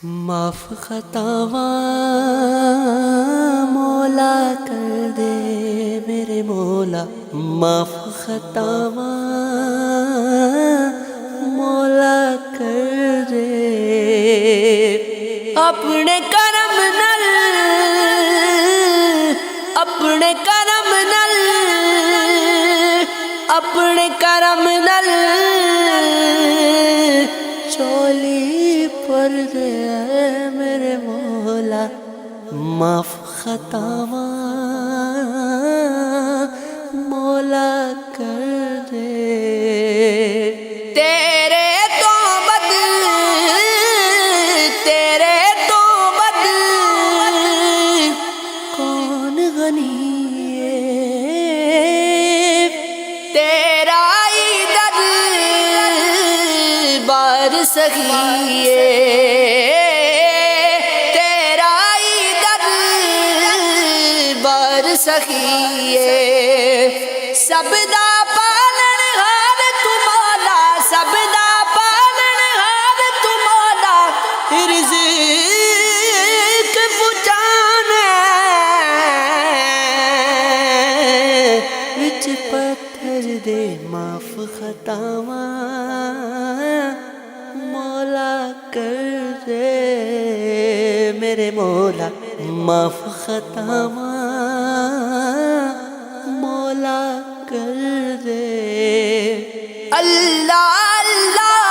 معاف خطاواں مولا کر دے میرے مولا، معاف خطاواں مولا کر دے، اپنے کرم نال اپنے کرم نال اپنے کرم نال چولی پر دے میرے مولا، معاف خطاواں مولا کر دے، تیرے تو بد کون غنی ہے، تیرا ہی دربار سخی ہے، تیرا ہی دربار سخی ہے، سب دا پالن ہار تو مولا، سب دا پالن ہار تو مولا، رزق پہنچانا وچ پتھر دے، معاف خطاواں مولا کر دے میرے مولا، معاف خطاواں مولا کر دے، اللہ اللہ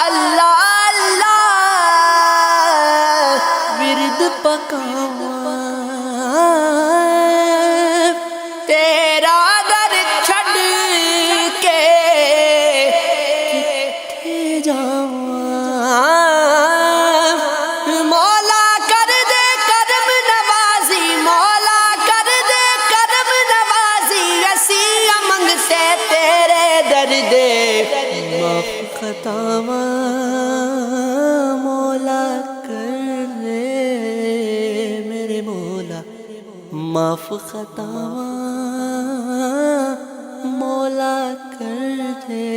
اللہ اللہ ورد پکاواں، تیرا در چھڈ کے کتھے جاواں، مولا کر دے کرم نوازی، مولا کر دے کرم نوازی، اسی منگتے تیرے در دے، معاف خطاواں مولا کر دے میرے مولا، معاف خطاواں مولا کر دے۔